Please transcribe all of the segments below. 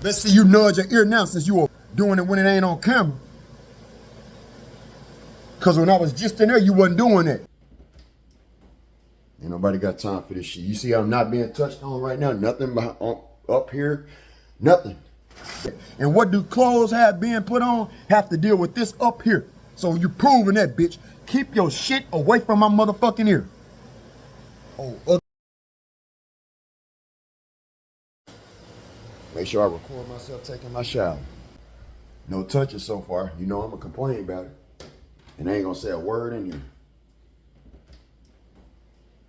Let's see you nudge your ear now since you were doing it when it ain't on camera. Cause when I was just in there, you wasn't doing that. Ain't nobody got time for this shit. You see I'm not being touched on right now? Nothing up here, nothing. And what do clothes have being put on have to deal with this up here? So you proving that, bitch. Keep your shit away from my motherfucking ear. Oh, make sure I record myself taking my shower. No touches so far. You know I'm gonna complain about it. And I ain't gonna say a word in here.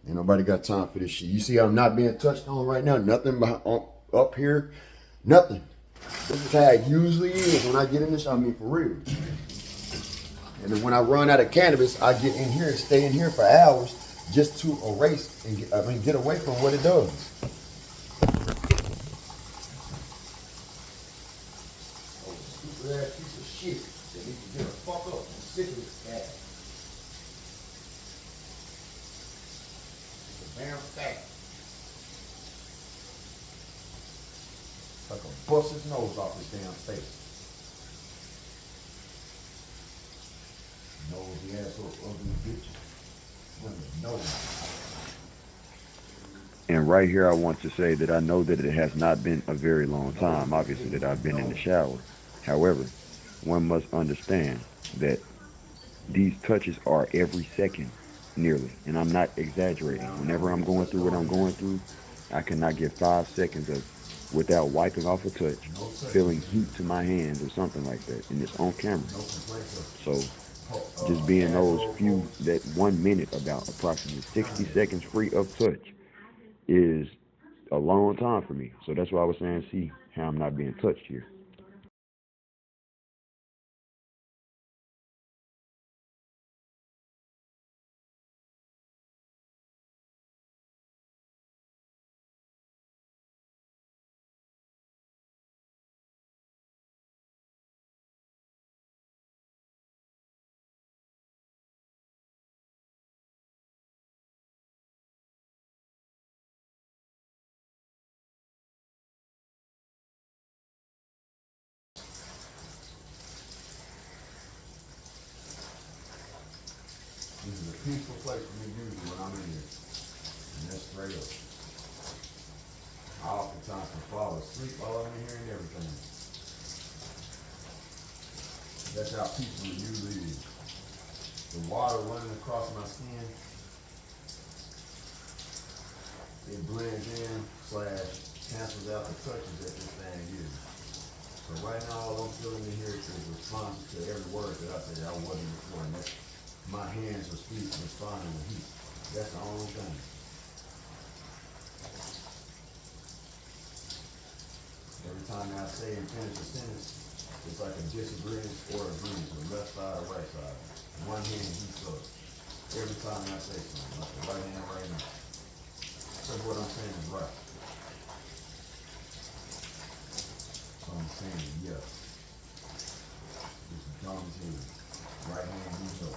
Ain't nobody got time for this shit. You see I'm not being touched on right now? Nothing up here, nothing. This is how it usually is when I get in this, I mean for real. And then when I run out of cannabis, I get in here and stay in here for hours just to erase and get away from what it does. Oh, stupid ass piece of shit that needs to get the fuck up. I'm sick of this cat. It's a damn fact. Like a bust his nose off his damn face. Nosy asshole, ugly bitch. No. And right here, I want to say that I know that it has not been a very long time, obviously, that I've been in the shower. However, one must understand that these touches are every second, nearly. And I'm not exaggerating. Whenever I'm going through what I'm going through, I cannot get 5 seconds of without wiping off a touch, feeling heat to my hands or something like that. And it's on camera. So just being those that 1 minute, about approximately 60 seconds free of touch, is a long time for me. So that's why I was saying, see how I'm not being touched here. This is a peaceful place for me usually when I'm in here. And that's straight up. I oftentimes can fall asleep while I'm in here and everything. That's how peaceful it usually is. The water running across my skin, it blends in / cancels out the touches that this thing gives. So right now all I'm feeling in here is responses to every word that I said I wasn't recording. That's my hands are responding to heat. That's the only thing. Every time I say and finish a sentence, it's like a disagreement or agreement, the left side or right side. One hand heats up. Every time I say something, like the right hand right now. So what I'm saying is right. So I'm saying yes. It's dumb as hell. Right hand heats up.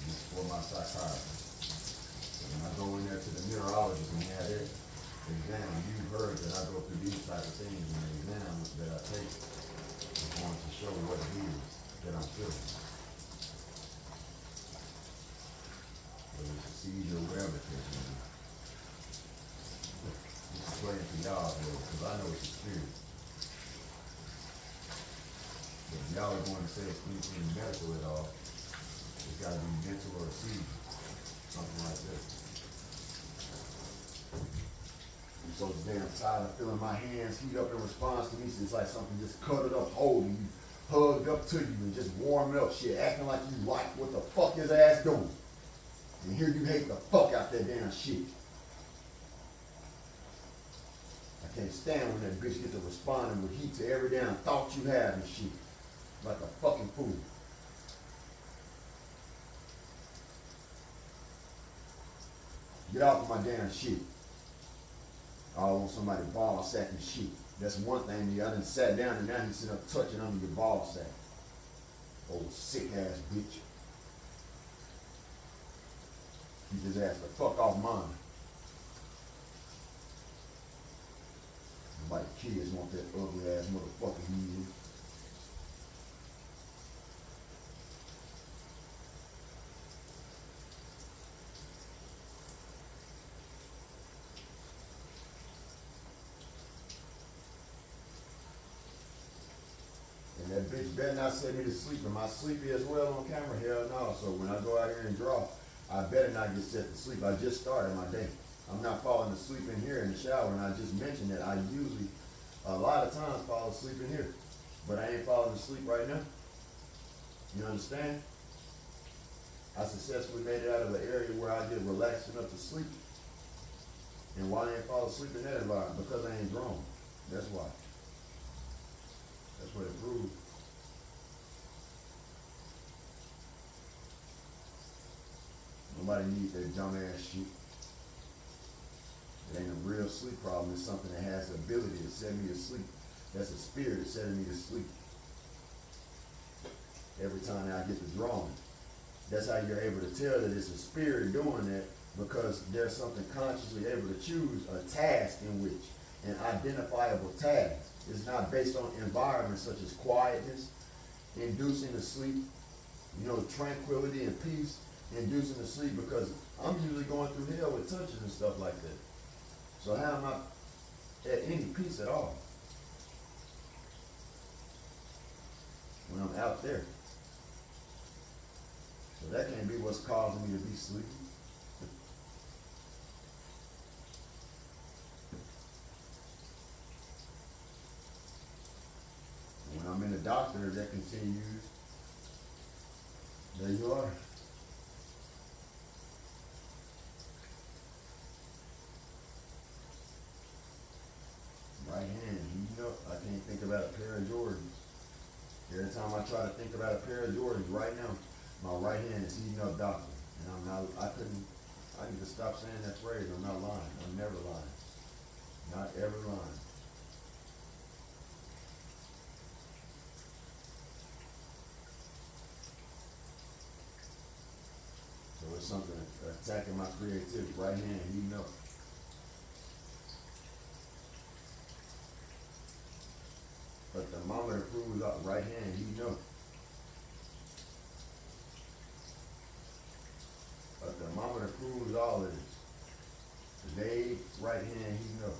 This is for my psychiatrist. So when I go in there to the neurologist and have their exam, you heard that I go through these type of things in the exam that I take. I want to show what it is that I'm feeling. Whether it's a seizure or whatever it is. Just explaining to y'all because I know it's a spirit. But if y'all are going to say it's anything medical at all, it's got to be mental or a seizure. Something like that. I'm so damn tired of feeling my hands heat up in response to me. It's like something just cut it up, holding you, hugged up to you, and just warming up shit, acting like you like what the fuck his ass doing. And here you hate the fuck out that damn shit. I can't stand when that bitch gets to responding with heat to every damn thought you have and shit. Like a fucking fool. Get off of my damn shit. I want somebody ball sack and shit. That's one thing. I done sat down and now he's sitting up touching under your ball sack. Old sick ass bitch. Keep his ass the fuck off mine. Like kids want that ugly ass motherfucker he is. And that bitch better not send me to sleep. Am I sleepy as well on camera? Hell no. So when I go out here and draw, I better not get set to sleep. I just started my day. I'm not falling asleep in here in the shower, and I just mentioned that I usually, a lot of times, fall asleep in here. But I ain't falling asleep right now. You understand? I successfully made it out of an area where I get relaxed enough to sleep. And why I ain't fall asleep in that environment? Because I ain't drawn. That's why. That's what it proves. Nobody needs that dumb ass shit. It ain't a real sleep problem. It's something that has the ability to set me to sleep. That's a spirit setting me to sleep. Every time that I get to drawing. That's how you're able to tell that it's a spirit doing that, because there's something consciously able to choose a task in which, an identifiable task. It's not based on environments such as quietness, inducing to sleep, tranquility and peace, inducing to sleep, because I'm usually going through hell with touches and stuff like that. So how am I at any peace at all when I'm out there? So that can't be what's causing me to be sleepy. And when I'm in the doctor, that continues. There you are. Right hand, I can't think about a pair of Jordans. Every time I try to think about a pair of Jordans right now, my right hand is heating up, doctor. And I need to stop saying that phrase. I'm not lying. I'm never lying. Not ever lying. So it's something attacking my creativity. Right hand heating up. But the thermometer proves up. Right hand heating up. A thermometer proves all of this. Today, right hand heating up.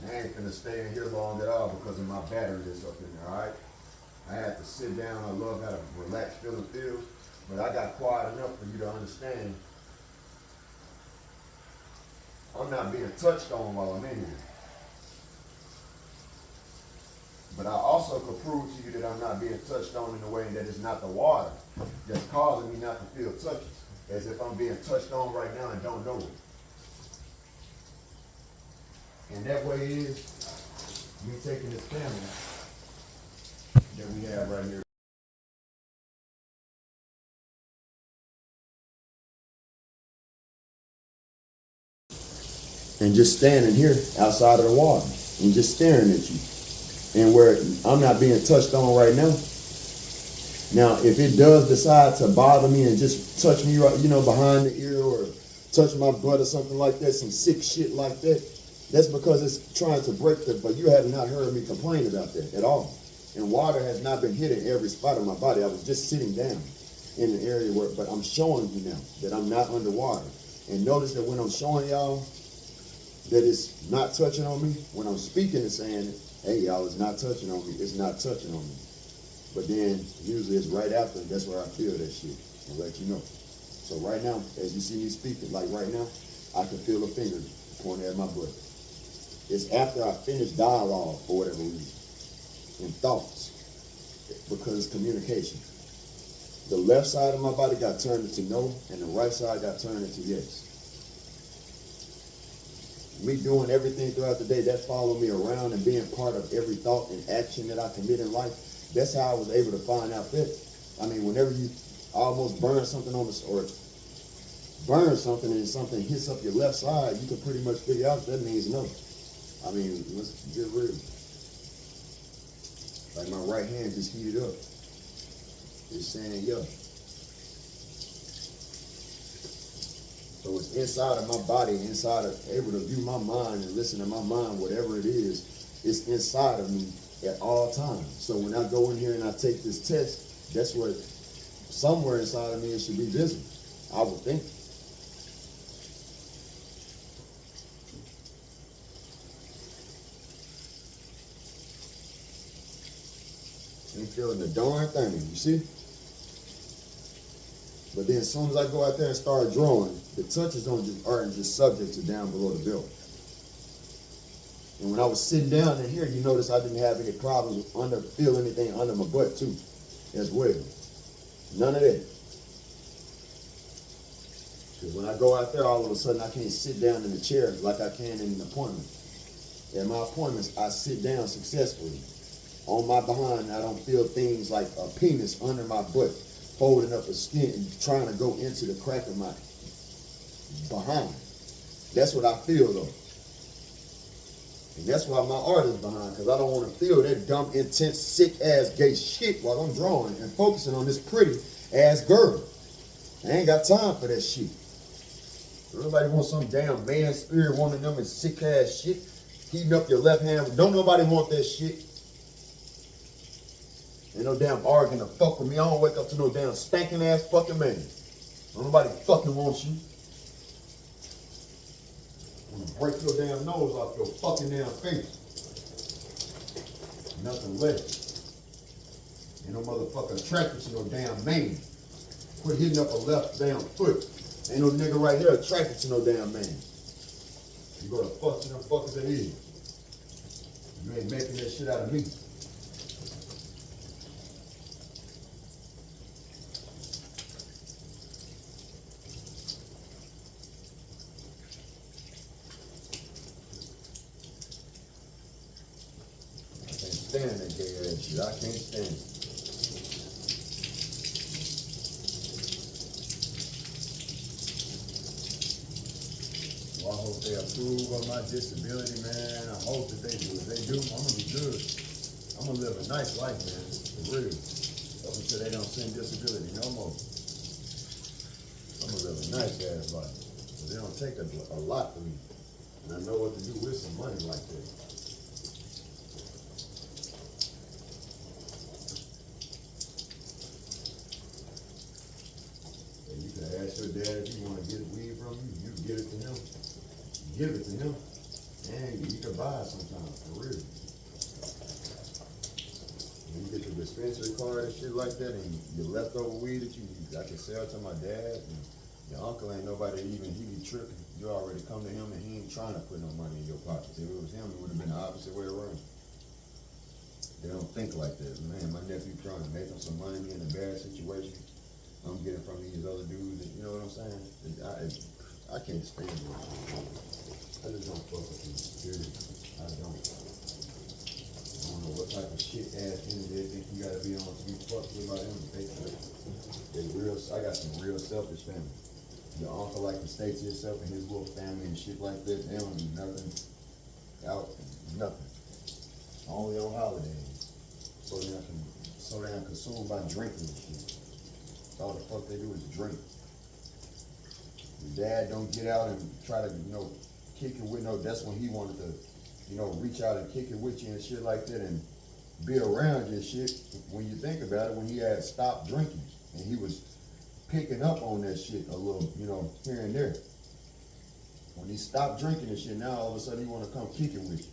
I ain't finna stay in here long at all because of my battery that's up in there, alright? I had to sit down. I love how the relaxed feeling feels, but I got quiet enough for you to understand I'm not being touched on while I'm in here. But I also could prove to you that I'm not being touched on in a way that it's not the water that's causing me not to feel touches, as if I'm being touched on right now and don't know it. And that way is me taking this camera that we have right here. And just standing here outside of the water and just staring at you. And where I'm not being touched on right now. Now, if it does decide to bother me and just touch me right, behind the ear, or touch my butt or something like that, some sick shit like that, that's because it's trying to break but you have not heard me complain about that at all. And water has not been hitting every spot of my body. I was just sitting down in an area but I'm showing you now that I'm not underwater. And notice that when I'm showing y'all that it's not touching on me, when I'm speaking and saying, hey y'all, it's not touching on me, it's not touching on me. But then usually it's right after, that's where I feel that shit and let you know. So right now, as you see me speaking, like right now, I can feel a finger pointing at my butt. It's after I finish dialogue for whatever reason, and thoughts, because it's communication. The left side of my body got turned into no, and the right side got turned into yes. Me doing everything throughout the day, that followed me around and being part of every thought and action that I commit in life, that's how I was able to find out that. I mean, whenever you almost burn something on the, or burn something and something hits up your left side, you can pretty much figure out that means no. I mean, let's get real. Like my right hand just heated up. It's saying yeah. So it's inside of my body, inside of, able to view my mind and listen to my mind, whatever it is, it's inside of me at all times. So when I go in here and I take this test, that's what, somewhere inside of me it should be visible, I would think. Ain't feeling the darn thing, you see? But then as soon as I go out there and start drawing, the touches aren't just subject to down below the belt. And when I was sitting down in here, you notice I didn't have any problems feel anything under my butt too, as well. None of that. Because when I go out there, all of a sudden I can't sit down in the chair like I can in an appointment. At my appointments, I sit down successfully. On my behind, I don't feel things like a penis under my butt, folding up a skin and trying to go into the crack of my behind. That's what I feel though. And that's why my art is behind, because I don't want to feel that dumb, intense, sick ass gay shit while I'm drawing and focusing on this pretty ass girl. I ain't got time for that shit. Everybody wants some damn man spirit woman, them and sick ass shit. Heating up your left hand. Don't nobody want that shit. Ain't no damn arguing to fuck with me. I don't wake up to no damn stinking ass fucking man. Don't nobody fucking want you. I'm gonna break your damn nose off your fucking damn face. Nothing left. Ain't no motherfucker attracted to no damn man. Quit hitting up a left damn foot. Ain't no nigga right here attracted to no damn man. You go to fuck to them fuckers that is. You ain't making that shit out of me. Stand that gay ass shit. I can't stand it. Well, I hope they approve of my disability, man. I hope that they do. If they do, I'm gonna be good. I'm gonna live a nice life, man. For real. Up until they don't send disability no more. I'm gonna live a nice ass life. But they don't take a lot from me. And I know what to do with some money like that. Ask your dad if you want to get weed from you, you give it to him. Give it to him. And you can buy it sometimes, for real. When you get the dispensary card and shit like that, and your leftover weed that I can sell to my dad, and your uncle ain't nobody even, he be tripping. You already come to him and he ain't trying to put no money in your pockets. If it was him, it would have been the opposite way around. They don't think like that. Man, my nephew trying to make him some money in a bad situation. I'm getting from these other dudes, you know what I'm saying? I can't stand it. I just don't fuck with them, period. I don't. I don't know what type of shit ass energy they think you gotta be on to be fucked with by them. They real, I got some real selfish family. Your uncle like to stay to himself and his little family and shit like that. They don't do nothing out, nothing. Only on holidays. So they're consumed by drinking and shit. All the fuck they do is drink. Your dad don't get out and try to, kick it with that's when he wanted to, reach out and kick it with you and shit like that and be around you and shit. When you think about it, when he had stopped drinking and he was picking up on that shit a little, here and there. When he stopped drinking and shit, now all of a sudden he want to come kick it with you.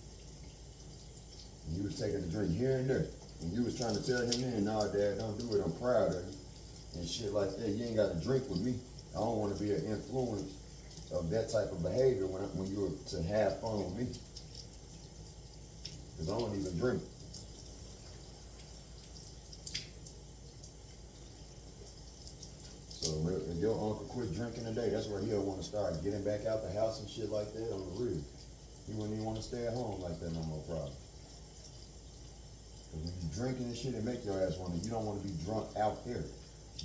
And he was taking a drink here and there. And you was trying to tell him, man, nah, Dad, don't do it, I'm proud of you. And shit like that. You ain't got to drink with me. I don't want to be an influence of that type of behavior when you were to have fun with me. Because I don't even drink. your uncle quit drinking today, that's where he'll want to start getting back out the house and shit like that on the real. He wouldn't even want to stay at home like that no more problem. Because when you drinking and shit, it make your ass want to, you don't want to be drunk out there.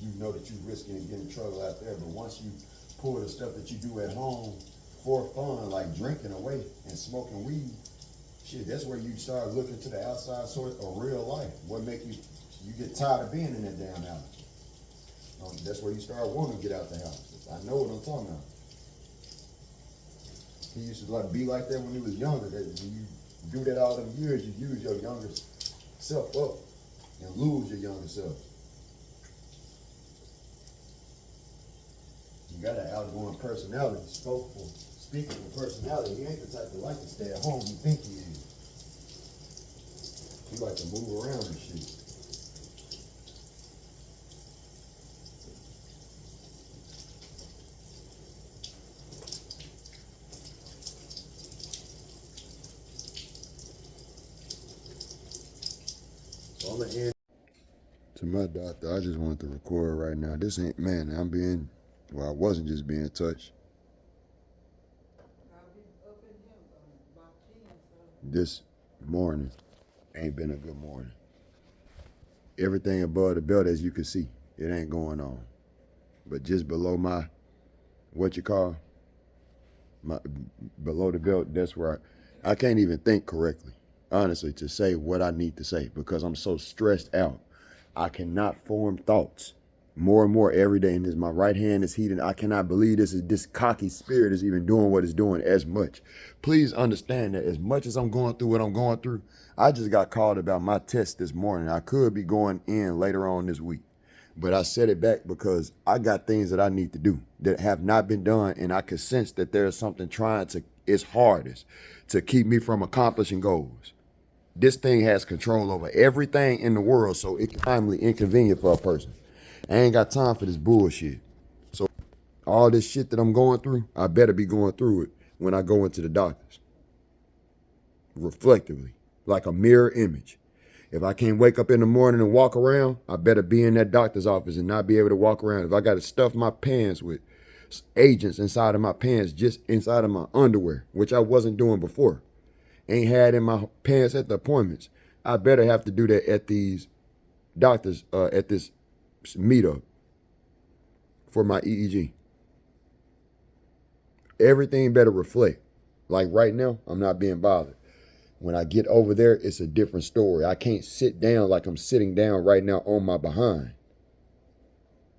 You know that you risking and getting in trouble out there, but once you pull the stuff that you do at home for fun, like drinking away and smoking weed, shit, that's where you start looking to the outside source of real life. What make you get tired of being in that damn house. That's where you start wanting to get out the house. I know what I'm talking about. He used to be like that when he was younger. That when you do that all them years, you use your younger self up and lose your younger self. You got an outgoing personality, speaking for personality. He ain't the type that like to stay at home. You think he is. He like to move around and shit. So I'm gonna end. To my doctor, I just wanted to record right now. This ain't, man, I wasn't just being touched. This morning ain't been a good morning. Everything above the belt, as you can see, it ain't going on. But just below my, below the belt, that's where I can't even think correctly, honestly, to say what I need to say because I'm so stressed out. I cannot form thoughts more and more every day. And my right hand is heating. I cannot believe this cocky spirit is even doing what it's doing as much. Please understand that as much as I'm going through what I'm going through, I just got called about my test this morning. I could be going in later on this week, but I set it back because I got things that I need to do that have not been done. And I could sense that there's something trying to, its hardest to keep me from accomplishing goals. This thing has control over everything in the world, so it can be timely inconvenient for a person. I ain't got time for this bullshit. So all this shit that I'm going through, I better be going through it when I go into the doctors. Reflectively, like a mirror image. If I can't wake up in the morning and walk around, I better be in that doctor's office and not be able to walk around. If I got to stuff my pants with agents inside of my pants, just inside of my underwear, which I wasn't doing before, ain't had in my pants at the appointments, I better have to do that at these doctors, at this meetup for my EEG. Everything better reflect. Like right now, I'm not being bothered. When I get over there, it's a different story. I can't sit down like I'm sitting down right now on my behind.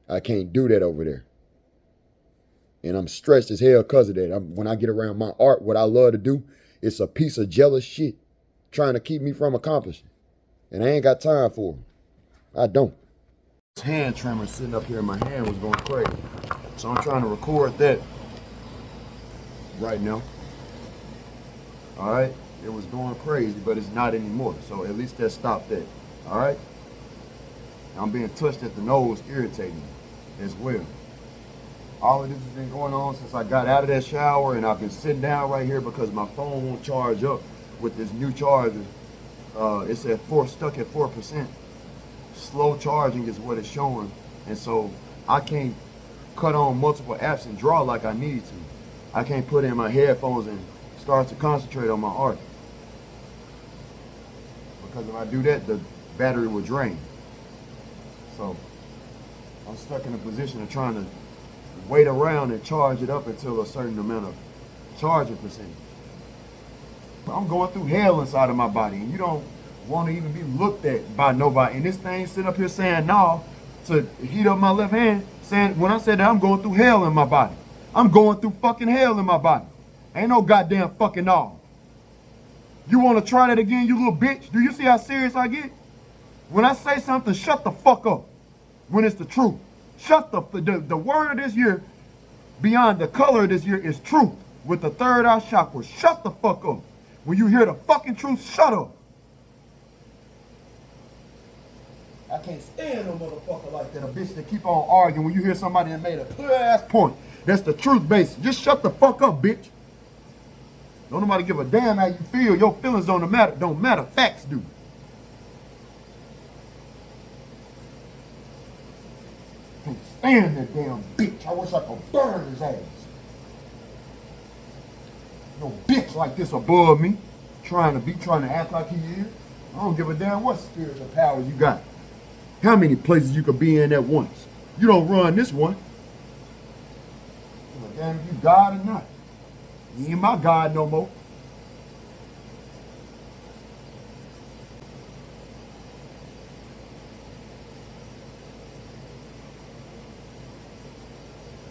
I can't do that over there. And I'm stressed as hell because of that. When I get around my art, what I love to do, it's a piece of jealous shit trying to keep me from accomplishing. And I ain't got time for it. I don't. This hand tremor sitting up here in my hand was going crazy. So I'm trying to record that right now. All right? It was going crazy, but it's not anymore. So at least that stopped that. All right? I'm being touched at the nose, irritating me as well. All of this has been going on since I got out of that shower, and I've been sitting down right here because my phone won't charge up with this new charger. It's at stuck at 4%. Slow charging is what it's showing. And so I can't cut on multiple apps and draw like I need to. I can't put in my headphones and start to concentrate on my art. Because if I do that, the battery will drain. So I'm stuck in a position of trying to wait around and charge it up until a certain amount of charging percentage. I'm going through hell inside of my body, and you don't want to even be looked at by nobody. And this thing sitting up here saying no to heat up my left hand, saying when I said that I'm going through hell in my body. I'm going through fucking hell in my body. Ain't no goddamn fucking no. You want to try that again, you little bitch? Do you see how serious I get? When I say something, shut the fuck up. When it's the truth. Shut the word of this year, beyond the color of this year, is truth with the third eye chakra. Shut the fuck up. When you hear the fucking truth, shut up. I can't stand no motherfucker like that. A bitch that keep on arguing when you hear somebody that made a clear ass point. That's the truth base. Just shut the fuck up, bitch. Don't nobody give a damn how you feel. Your feelings don't matter. Don't matter. Facts do. Peace. stand that damn bitch. I wish I could burn his ass. No bitch like this above me, trying to act like he is. I don't give a damn what spiritual power you got. How many places you could be in at once? You don't run this one. Give a damn if you God or not. You ain't my God no more.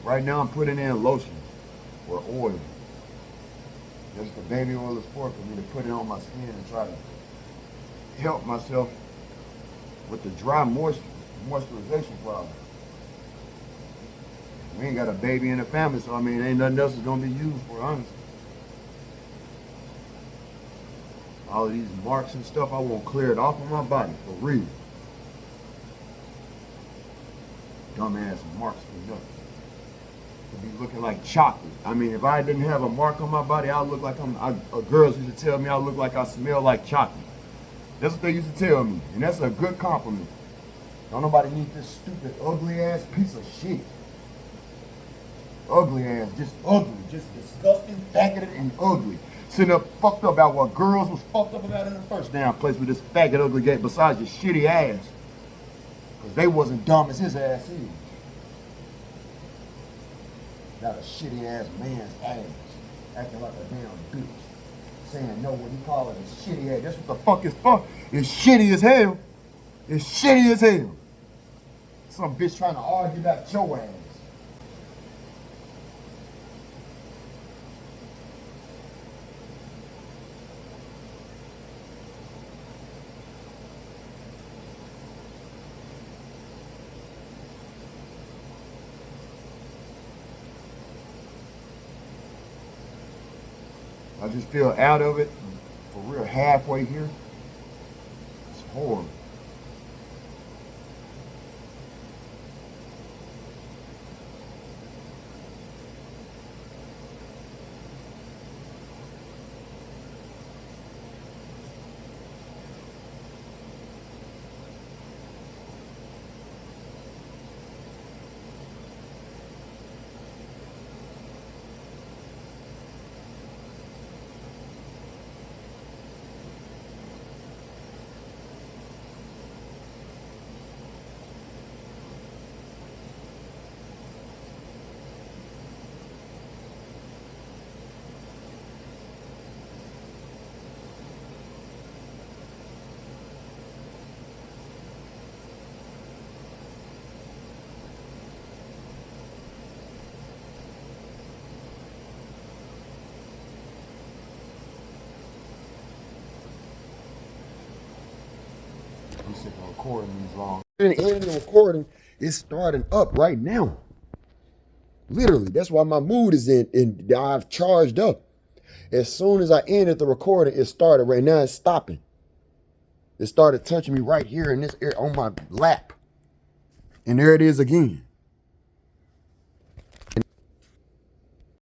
Right now I'm putting in lotion or oil. That's the baby oil is for me to put it on my skin and try to help myself with the dry moisturization problem. We ain't got a baby in the family, so I mean, ain't nothing else is gonna be used for, honestly. All of these marks and stuff, I won't clear it off of my body, for real. Dumbass marks for nothing. Be looking like chocolate. I mean, if I didn't have a mark on my body, I'd look like girls used to tell me I look like I smell like chocolate. That's what they used to tell me, and that's a good compliment. Don't nobody need this stupid, ugly ass piece of shit. Ugly ass, just ugly, just disgusting, faggoted, and ugly. Sitting up fucked up about what girls was fucked up about in the first damn place with this faggot ugly gay besides your shitty ass. Because they wasn't dumb as his ass is. Got a shitty ass man's ass, acting like a damn bitch, saying no, what he call it is shitty ass. That's what the fuck is fuck. It's shitty as hell. It's shitty as hell. Some bitch trying to argue about your ass. I just feel out of it for real halfway here. It's horrible. I'm sick of recording these long. And the recording is starting up right now. Literally, that's why my mood is in, and I've charged up. As soon as I ended the recording, it started. Right now, it's stopping. It started touching me right here in this area on my lap. And there it is again.